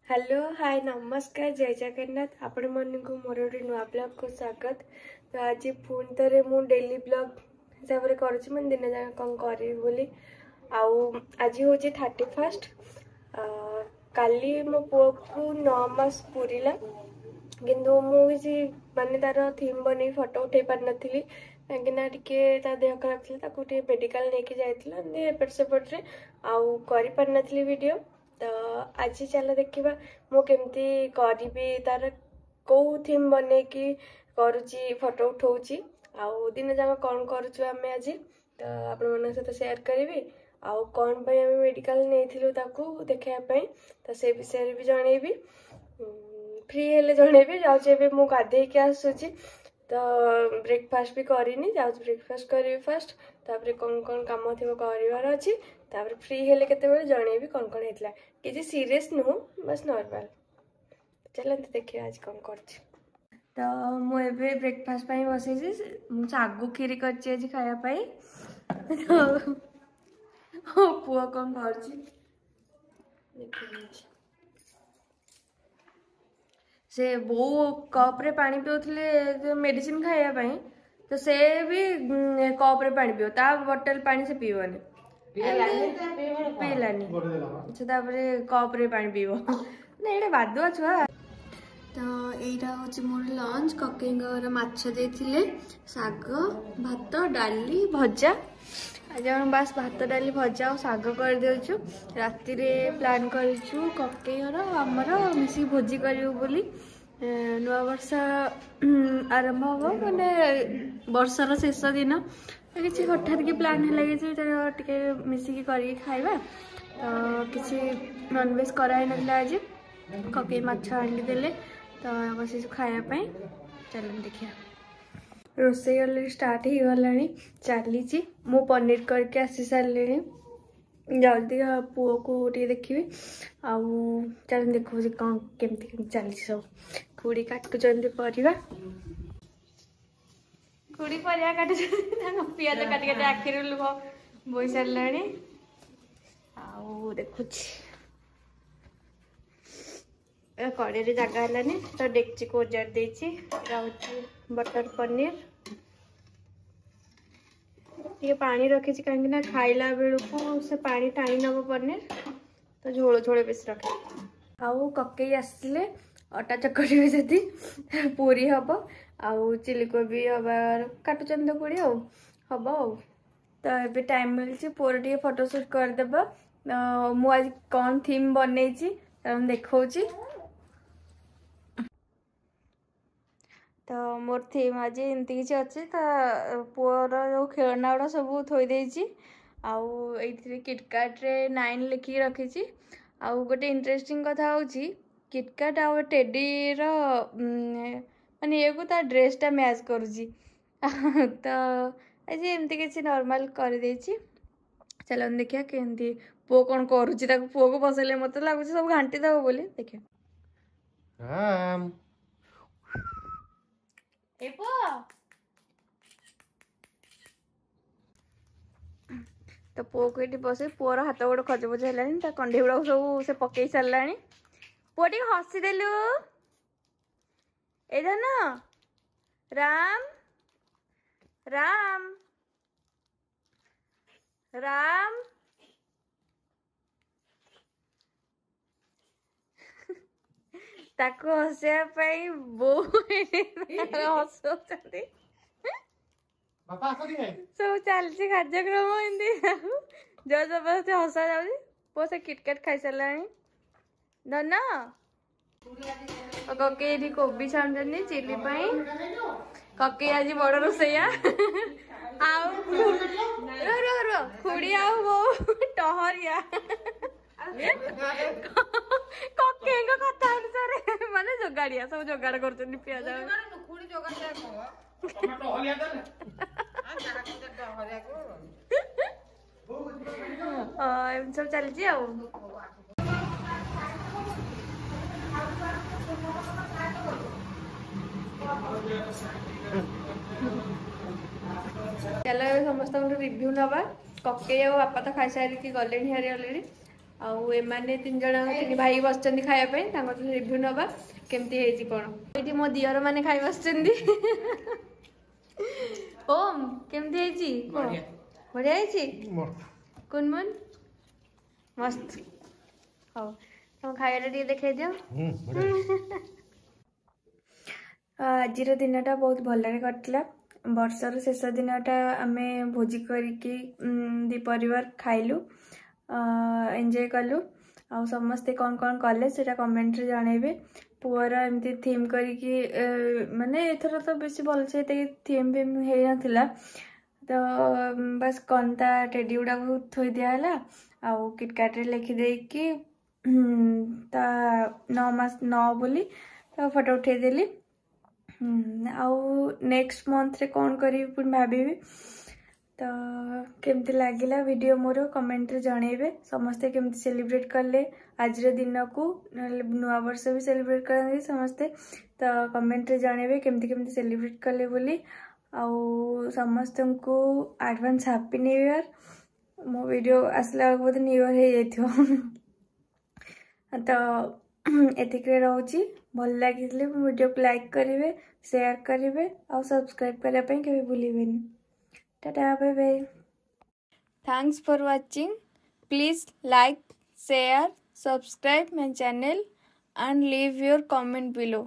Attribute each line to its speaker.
Speaker 1: Hello hi नमस्कार जय जगन्नाथ आपण मन को मोर गोटे नुआ ब्लॉग को स्वागत। तो आज पुणी थे मु डेली ब्लॉग हिसाब से करुँच मैं दिन जाक कौन करी बोली आज हूँ 31 काली मो पुओ को 9 मास पूरीला किंतु मुझे माने तार थीम बन फोटो उठे पार नी कहीं देह खराब थी मेडिकल लेके जाइए एपट सेपटे आउ कर पार नी वीडियो। तो आज चल देखा मुझे करी तार कौ थीम बन कि करुच्ची फोटो उठाऊँगी आउ दिन जाक कौन करुचु आम आज तो आपण सहित सेयार करी आउ कौन पे आम मेडिकल नहीं देखापी तो से विषय भी जनइबी फ्री हेले जनइबी जाऊे मु गाधे आसूची तो ब्रेकफास्ट भी करनी जाऊँ ब्रेकफास्ट करी फास्ट तापर कौन कौन काम थी करार अच्छी तापर फ्री हेले केते जनइबी कौन कौन होता किसी सीरीयस नुह बस नॉर्मल। चलते देखिए आज कौन कर तो मुझे ब्रेकफास्ट बसई सागु खीरी कर खायापाई तो पुआ कौन कर से बो कप रे पानी पिउथले मेडिसिन खाया पाई तो से भी कप रे पानी पिओ ता बोतल पानी से पीबनी पीलानी से कप रे पानी पीब ना ये बादुआ छुआ। तो यहाँ हूँ मोर लंच ककेंगर माछ देथिले साग भात डाली भजा आज हम बास भात डाली भजा और साग कर देछु राति रे प्लान करिछु ककेंगर आमर मिसी भोजी करियो बोली नुआ वर्ष आरंभ हम माने वर्षर शेष दिन किसी हठात की प्लान है टे मिसिकी करके खाइबा तो किसी नॉनवेज कराई नथिला आज कके माछ आनी देले तो बस खायापाई चलन देखिए रोसे अलरेडी स्टार्ट हो गलानी चली मु पनीर करके आसी सारे जल्दी पुओ को टे देखी आउ चल देखो कौन केमती चली सब खुड़ी काटुंट परिवा खुड़ी परिया काटुं पियाज काटी काटी आखिर लुह बोई सारे आउ देखुच कड़े जगह है तो डेक्ची को ओजार देछि बटर पनीर ये पानी रखी कहीं खाइला बेलू से पानी टाणी नब पनीर तो झोल झोल बेस रखे आउ ककई आसले अटा चकटी जदि पूरी हम आउ चिली कोबी हबार काटुचंद पूरी हम तो ये टाइम मिली पुअर टे फोटोशूट करदेव मु आज कौन थीम बनई देखा तो मोर थीम आज एमती किसी अच्छे तो पुअर जो खेलना गुड़ा सब थोड़ी आउ ये किटकाट रे 9 लिखिकी रखी आउ गोटे इंटरेस्टिंग कथा हूँ किटकाट आउ टेडी माने ये को ड्रेसटा मैच करुच्ची तो आज एमती किसी नॉर्मल कर चलो देखिए केमती पुओ कौन करुच्ची पुओ को बसैले मत लगुच सब घाटी दब बोली देखिए तो पुओ को ये बस पुअर हाथ गोड़ खज बज है कंडे गुड़ा सब से पकई सारा पुओ टे हसीदेलु एदा ना राम राम राम ताको हसैया बो हसौ सब चलती कार्यक्रम एमती जो जबरदस्ती हसा जाऊँ पो से किटकाट खाई सारा धन कके कोबी छाणुचंदी चिली कके आज बड़ रोसैया खुड़ी आउ बो टहरिया कके कथा अनुसार माने जोगाड़िया सब जोगाड़ कर पियाज सब चलती चलो समस्त रिव्यू नवा कके बापा तो खाई सारी गले अलरेडी आउ एमाने 3 जण 3 भाई बसचंदी खाया पे तांको रिव्यू नबा केमती हेजी कोन एटी मो दियर माने खाई बसचंदी ओम केमती हेजी बढ़िया हेजी कुनमुन मस्त हो तुम खाया रे देखाई दियो आज दिनटा बहुत भल कटला वर्षर शेष दिनटा आम भोजी करके दी परिवार खाइलु एंजॉय कलु आ समस्ते कौन कौन कले से कमेंट रे जनइबे पुअर एमती थीम करके माने एथर तो बेसी भल से थीम फिम हे नथिला तो बस कंता टेडी गुड़ा को थोई दियाला आउ किटकाट रे लिखि देकी ता 9 मास 9 बोली तो फोटो उठे देली आउ नेक्स्ट मंथ रे कौन करी पुन भाबीबी तो केमती लगिला वीडियो मोर कमेंट रे जनइबे समस्ते केमती सेलिब्रेट करले आज दिन को नुआ वर्ष भी सेलिब्रेट करते समस्ते तो कमेंट रे जनइबे केमती केमती सेलिब्रेट करले बोली आउ समस्त को एडवांस हैप्पी न्यू ईयर मो वीडियो आसला बोधे न्यू ईयर हे जाइथियो तो एतिक रोची भल लगी वीडियो को लाइक करेंगे शेयर करेंगे और सब्सक्राइब करने के भूलें tata bye bye thanks for watching please like share subscribe my channel and leave your comment below.